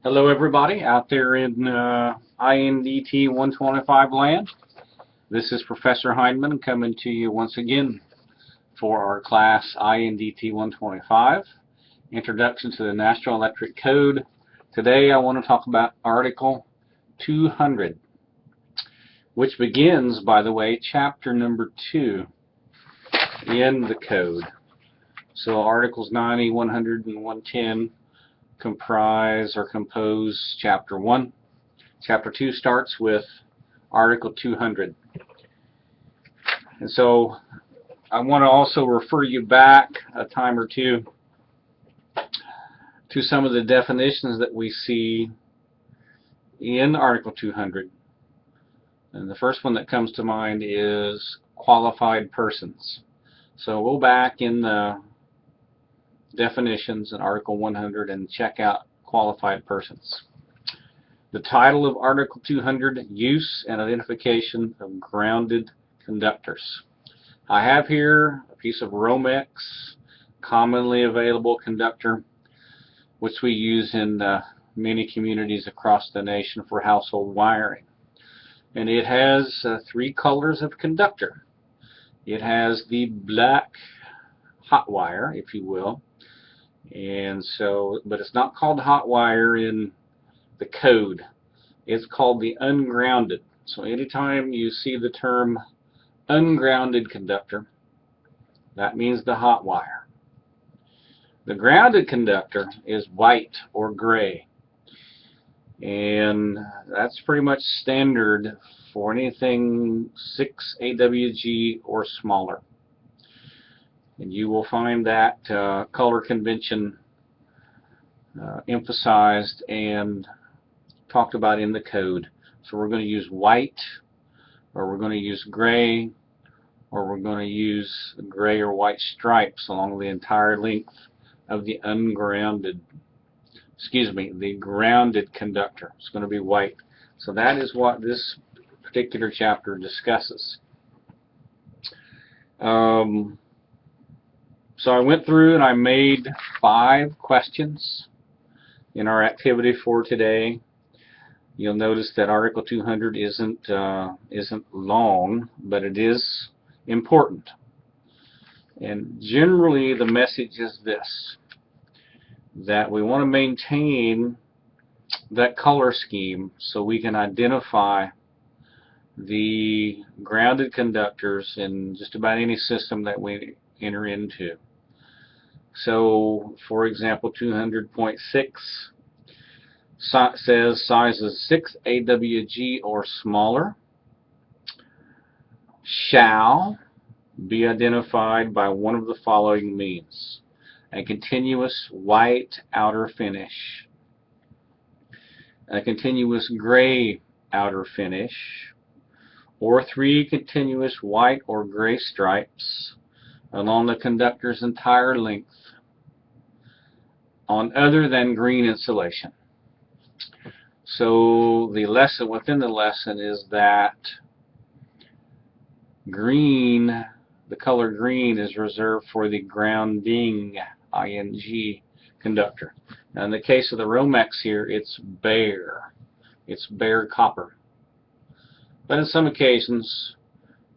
Hello everybody out there in INDT 125 land. This is Professor Heinemann coming to you once again for our class INDT 125, Introduction to the National Electric Code. Today I want to talk about Article 200, which begins, by the way, chapter number 2 in the code. So Articles 90, 100, and 110 comprise or compose Chapter 1. Chapter 2 starts with Article 200. And so I want to also refer you back a time or two to some of the definitions that we see in Article 200. And the first one that comes to mind is qualified persons. So we'll back in the definitions in Article 100 and check out qualified persons. The title of Article 200, Use and Identification of Grounded Conductors. I have here a piece of Romex, commonly available conductor, which we use in many communities across the nation for household wiring. And it has 3 colors of conductor. It has the black hot wire, if you will, and so, but it's not called hot wire in the code. It's called the ungrounded. So anytime you see the term ungrounded conductor, that means the hot wire. The grounded conductor is white or gray, and that's pretty much standard for anything 6 AWG or smaller. And you will find that color convention emphasized and talked about in the code. So we're going to use white, or we're going to use gray, or we're going to use gray or white stripes along the entire length of the the grounded conductor. It's going to be white. So that is what this particular chapter discusses. So I went through and I made 5 questions in our activity for today. You'll notice that Article 200 isn't long, but it is important. And generally the message is this, that we want to maintain that color scheme so we can identify the grounded conductors in just about any system that we enter into. So, for example, 200.6 says sizes 6 AWG or smaller shall be identified by one of the following means: a continuous white outer finish, a continuous gray outer finish, or 3 continuous white or gray stripes along the conductor's entire length on other than green insulation. So the lesson within the lesson is that green, the color green, is reserved for the grounding ing conductor. Now in the case of the Romex here, it's bare. It's bare copper. But in some occasions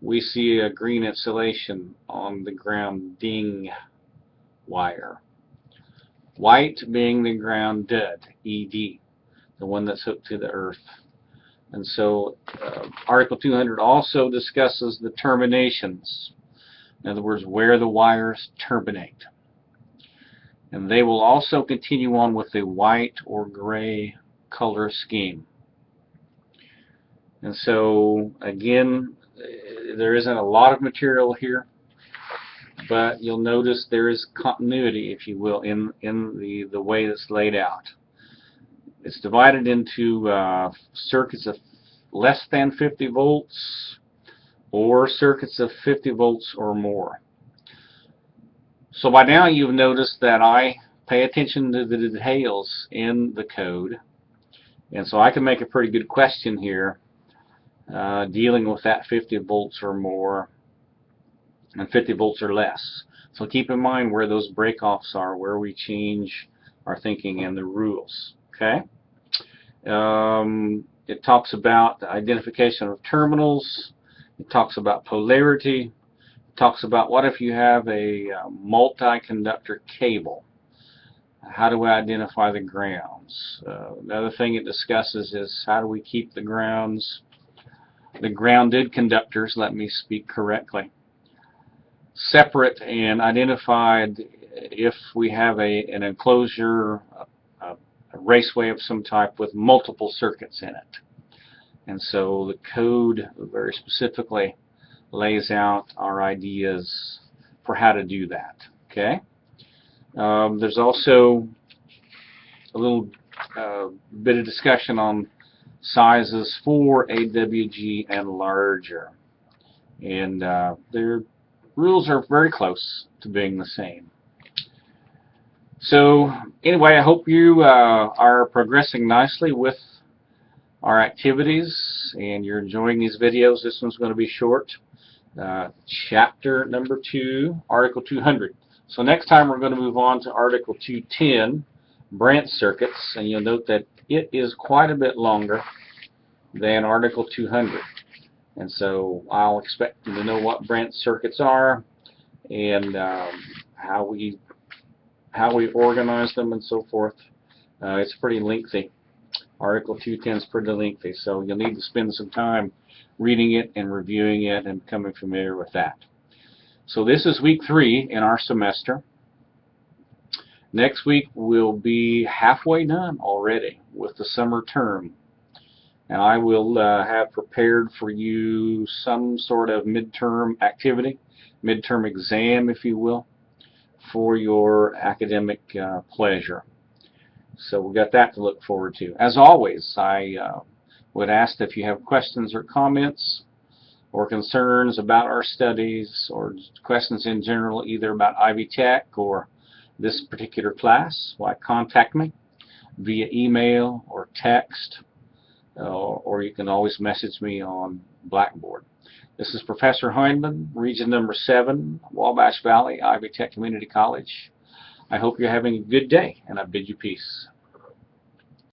we see a green insulation on the grounding wire. White being the grounded, ED, the one that's hooked to the earth. And so Article 200 also discusses the terminations. In other words, where the wires terminate. And they will also continue on with the white or gray color scheme. And so, again, there isn't a lot of material here, but you'll notice there is continuity, if you will, in the way it's laid out. It's divided into circuits of less than 50 volts or circuits of 50 volts or more. So by now you've noticed that I pay attention to the details in the code, and so I can make a pretty good question here dealing with that 50 volts or more and 50 volts or less. So keep in mind where those breakoffs are, where we change our thinking and the rules. Okay? It talks about the identification of terminals. It talks about polarity. It talks about what if you have a multi-conductor cable. How do we identify the grounds? Another thing it discusses is how do we keep the grounded conductors, let me speak correctly, separate and identified if we have an enclosure, a raceway of some type with multiple circuits in it. And so the code very specifically lays out our ideas for how to do that. Okay. There's also a little bit of discussion on sizes for AWG and larger, and their rules are very close to being the same. So anyway, I hope you are progressing nicely with our activities and you're enjoying these videos. This one's going to be short. Chapter number 2, Article 200. So next time we're going to move on to Article 210, branch circuits, and you'll note that it is quite a bit longer than Article 200. And so I'll expect you to know what branch circuits are and how we organize them and so forth. It's pretty lengthy. Article 210 is pretty lengthy, so you'll need to spend some time reading it and reviewing it and becoming familiar with that. So this is week 3 in our semester. Next week we'll be halfway done already with the summer term. And I will have prepared for you some sort of midterm activity, midterm exam, if you will, for your academic pleasure. So we've got that to look forward to. As always, I would ask that if you have questions or comments or concerns about our studies or questions in general, either about Ivy Tech or this particular class, why contact me via email or text, or you can always message me on Blackboard. This is Professor Hindman, Region number 7, Wabash Valley, Ivy Tech Community College. I hope you're having a good day, and I bid you peace.